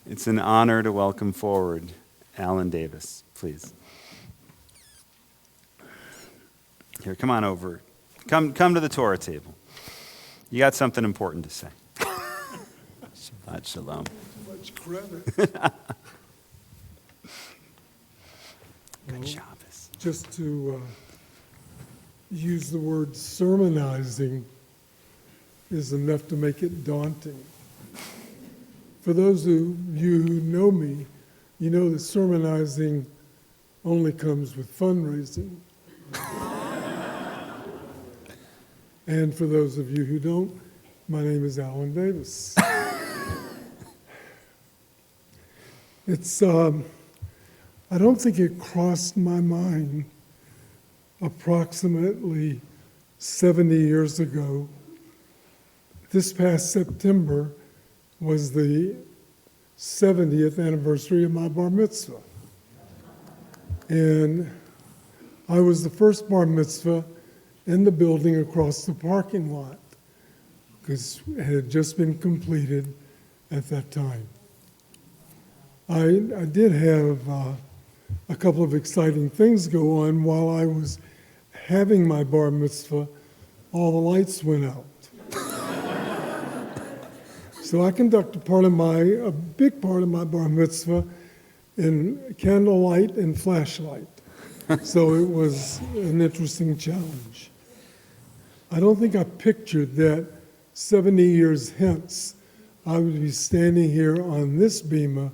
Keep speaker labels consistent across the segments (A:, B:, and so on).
A: It's an honor to welcome forward Alan Davis, please. Here, come on over. Come to the Torah table. You got something important to say. Shabbat shalom.
B: Much credit.
A: Good Shabbos.
B: Just to use the word sermonizing is enough to make it daunting. For those of you who know me, you know that sermonizing only comes with fundraising. And for those of you who don't, my name is Alan Davis. I don't think it crossed my mind approximately 70 years ago. This past September was the 70th anniversary of my bar mitzvah. And I was the first bar mitzvah in the building across the parking lot because it had just been completed at that time. I did have a couple of exciting things go on while I was having my bar mitzvah. All the lights went out. So I conducted a big part of my bar mitzvah in candlelight and flashlight. So it was an interesting challenge. I don't think I pictured that 70 years hence, I would be standing here on this bema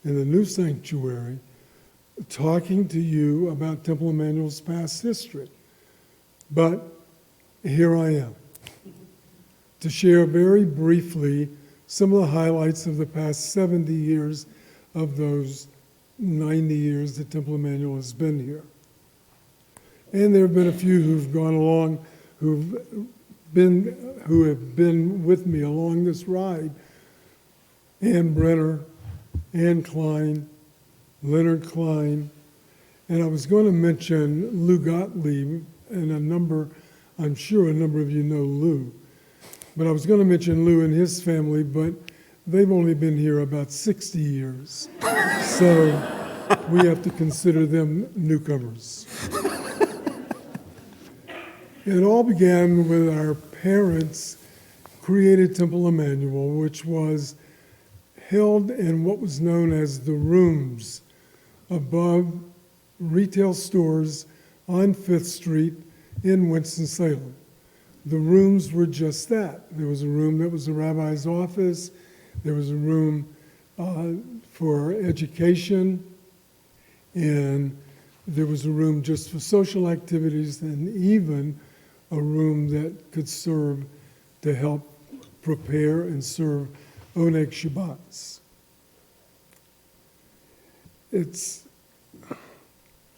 B: in the new sanctuary talking to you about Temple Emanuel's past history. But here I am to share very briefly some of the highlights of the past 70 years of those 90 years that Temple Emanuel has been here. And there have been a few who've gone along, who have been with me along this ride. Ann Brenner, Ann Klein, Leonard Klein, and I was going to mention Lou Gottlieb, and I'm sure a number of you know Lou. But I was going to mention Lou and his family, but they've only been here about 60 years. So we have to consider them newcomers. It all began with our parents created Temple Emanuel, which was held in what was known as the rooms above retail stores on 5th Street in Winston-Salem. The rooms were just that. There was a room that was the rabbi's office. There was a room for education. And there was a room just for social activities, and even a room that could serve to help prepare and serve Oneg Shabbats.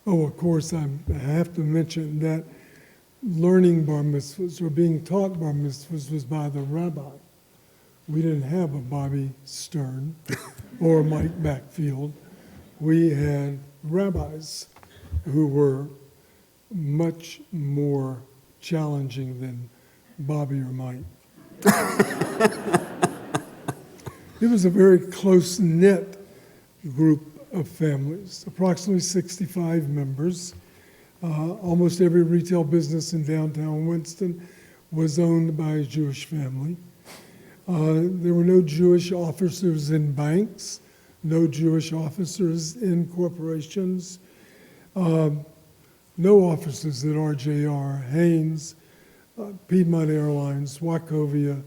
B: Of course, I have to mention that learning bar mitzvahs or being taught bar mitzvahs was by the rabbi. We didn't have a Bobby Stern or a Mike Backfield. We had rabbis who were much more challenging than Bobby or Mike. It was a very close-knit group of families, approximately 65 members. Almost every retail business in downtown Winston was owned by a Jewish family. There were no Jewish officers in banks, no Jewish officers in corporations, no officers at RJR, Haynes, Piedmont Airlines, Wachovia,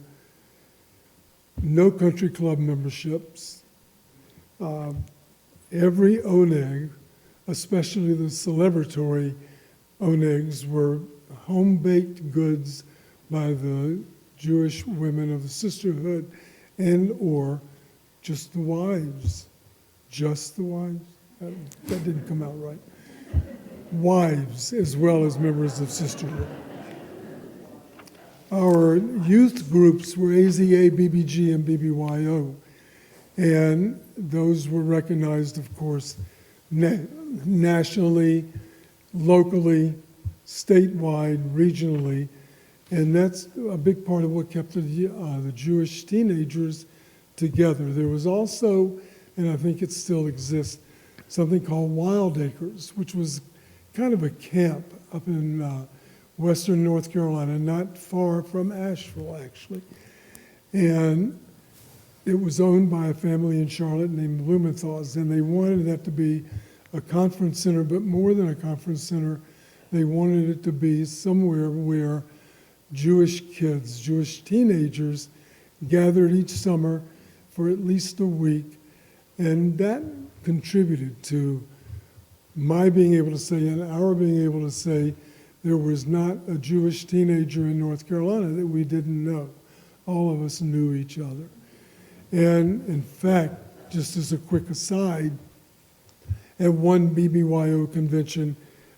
B: no country club memberships. Every oneg, especially the celebratory onegs, were home-baked goods by the Jewish women of the sisterhood and or just the wives. Just the wives? That didn't come out right. Wives as well as members of sisterhood. Our youth groups were AZA, BBG, and BBYO, and those were recognized, of course, nationally, locally, statewide, regionally, and that's a big part of what kept the Jewish teenagers together. There was also and I think it still exists, something called Wild Acres, which was kind of a camp up in western North Carolina, not far from Asheville, actually. And it was owned by a family in Charlotte named Blumenthal's, and they wanted that to be a conference center, but more than a conference center, they wanted it to be somewhere where Jewish kids, Jewish teenagers, gathered each summer for at least a week, and that contributed to my being able to say and our being able to say there was not a Jewish teenager in North Carolina that we didn't know. All of us knew each other. And in fact, just as a quick aside, at one BBYO convention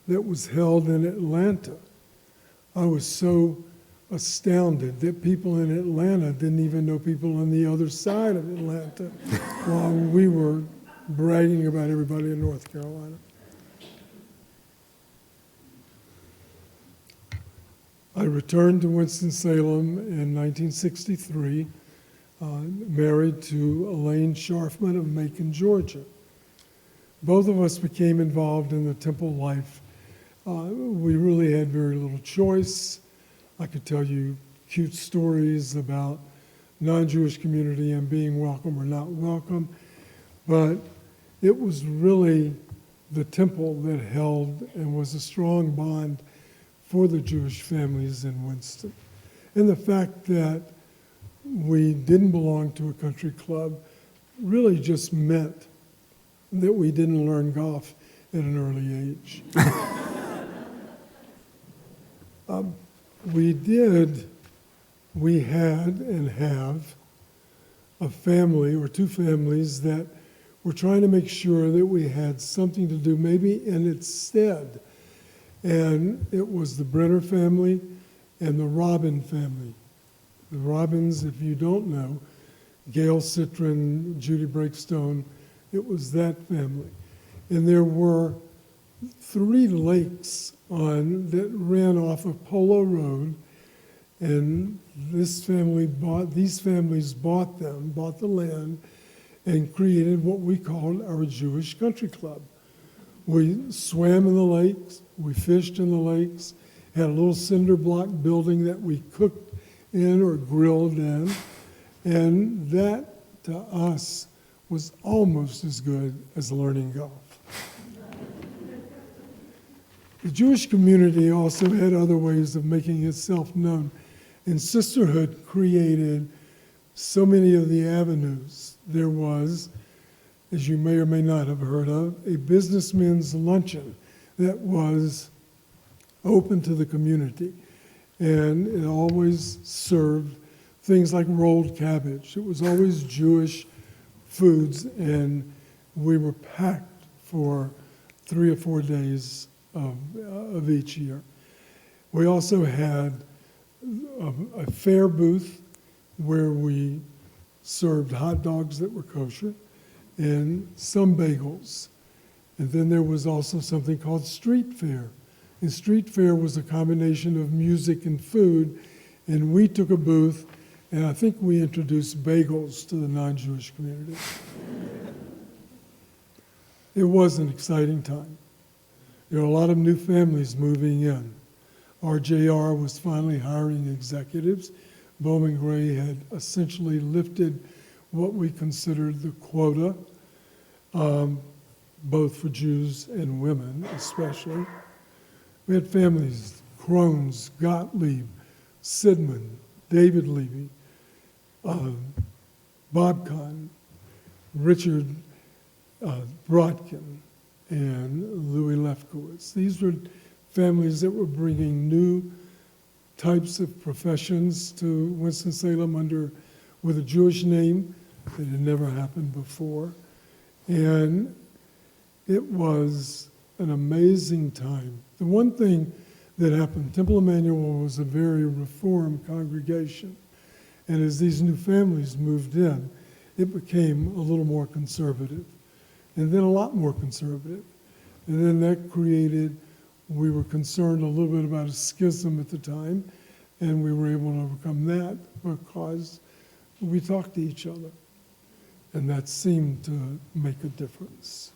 B: that was held in Atlanta, I was so astounded that people in Atlanta didn't even know people on the other side of Atlanta while we were bragging about everybody in North Carolina. I returned to Winston-Salem in 1963, married to Elaine Scharfman of Macon, Georgia. Both of us became involved in the Temple life. We really had very little choice. I could tell you cute stories about non-Jewish community and being welcome or not welcome, but it was really the Temple that held and was a strong bond for the Jewish families in Winston. And the fact that we didn't belong to a country club really just meant that we didn't learn golf at an early age. We had and have a family or two families that were trying to make sure that we had something to do, maybe in its stead. And it was the Brenner family and the Robin family. The Robins, if you don't know, Gail Citron, Judy Breakstone, it was that family. And there were 3 lakes that ran off of Polo Road, and these families bought the land, and created what we called our Jewish Country Club. We swam in the lakes, we fished in the lakes, had a little cinder block building that we cooked in or grilled in, and that, to us, was almost as good as learning golf. The Jewish community also had other ways of making itself known, and sisterhood created so many of the avenues. There was, as you may or may not have heard of, a businessmen's luncheon that was open to the community. And it always served things like rolled cabbage. It was always Jewish foods, and we were packed for 3 or 4 days of each year. We also had a fair booth where we served hot dogs that were kosher and some bagels. And then there was also something called street fair. And street fair was a combination of music and food, and we took a booth, and I think we introduced bagels to the non-Jewish community. It was an exciting time. There were a lot of new families moving in. RJR was finally hiring executives. Bowman Gray had essentially lifted what we considered the quota, both for Jews and women especially. We had families, Crohn's, Gottlieb, Sidman, David Levy, Bob Kahn, Richard Brodkin, and Louis Lefkowitz. These were families that were bringing new types of professions to Winston-Salem with a Jewish name that had never happened before. And it was an amazing time. The one thing that happened, Temple Emanuel was a very reformed congregation. And as these new families moved in, it became a little more conservative, and then a lot more conservative. And then that created, we were concerned a little bit about a schism at the time, and we were able to overcome that because we talked to each other. and that seemed to make a difference.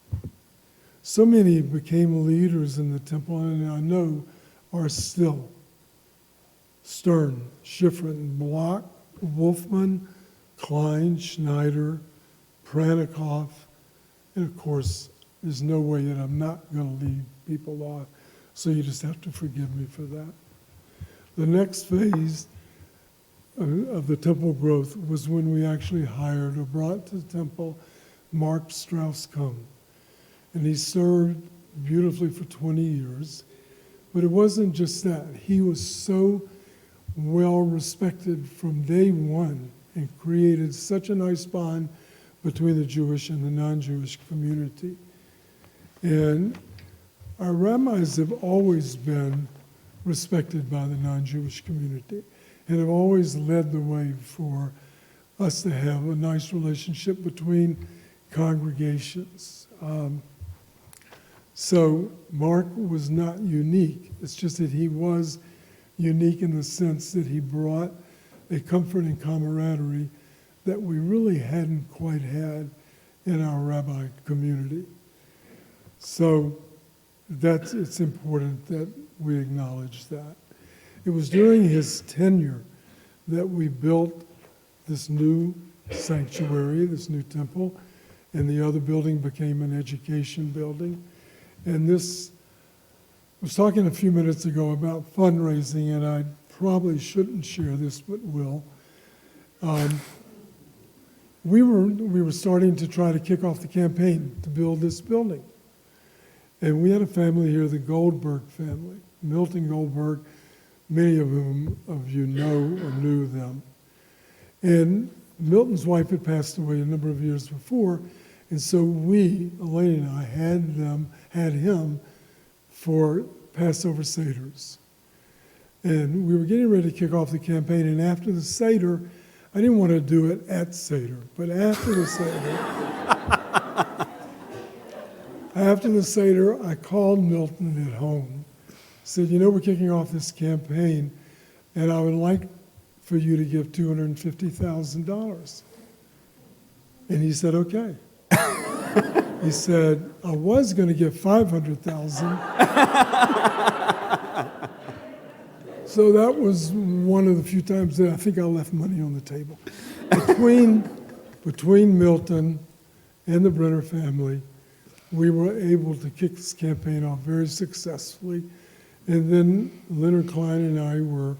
B: So many became leaders in the temple, and I know are still. Stern, Schifrin, Block, Wolfman, Klein, Schneider, Pranikoff, and of course, there's no way that I'm not going to leave people off, so you just have to forgive me for that. The next phase of the temple growth was when we actually hired or brought to the temple Mark Strauss-Kahn. And he served beautifully for 20 years. But it wasn't just that. He was so well respected from day one and created such a nice bond between the Jewish and the non-Jewish community. And our rabbis have always been respected by the non-Jewish community and have always led the way for us to have a nice relationship between congregations. So Mark was not unique. It's just that he was unique in the sense that he brought a comfort and camaraderie that we really hadn't quite had in our rabbi community. So it's important that we acknowledge that. It was during his tenure that we built this new sanctuary, this new temple, and the other building became an education building. And this, I was talking a few minutes ago about fundraising, and I probably shouldn't share this, but will. We were starting to try to kick off the campaign to build this building. And we had a family here, the Goldberg family, Milton Goldberg, many of whom of you know or knew them. And Milton's wife had passed away a number of years before, and so we, Elaine and I, had him for Passover Seders. And we were getting ready to kick off the campaign, and after the Seder, I didn't want to do it at Seder, but after the Seder, I called Milton at home, said, you know, we're kicking off this campaign, and I would like for you to give $250,000. And he said, okay. He said, I was going to give $500,000. So that was one of the few times that I think I left money on the table. Between Milton and the Brenner family, we were able to kick this campaign off very successfully. And then Leonard Klein and I were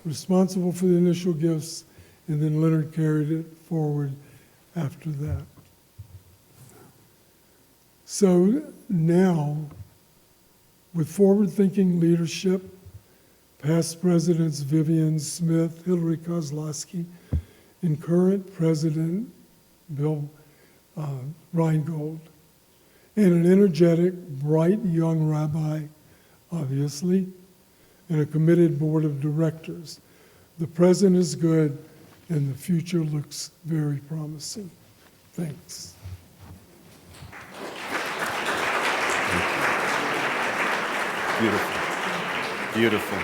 B: responsible for the initial gifts, and then Leonard carried it forward after that. So now, with forward-thinking leadership, past presidents Vivian Smith, Hillary Kozlowski, and current president Bill Reingold, and an energetic, bright young rabbi, obviously, and a committed board of directors. The present is good, and the future looks very promising. Thanks.
A: Beautiful. Beautiful.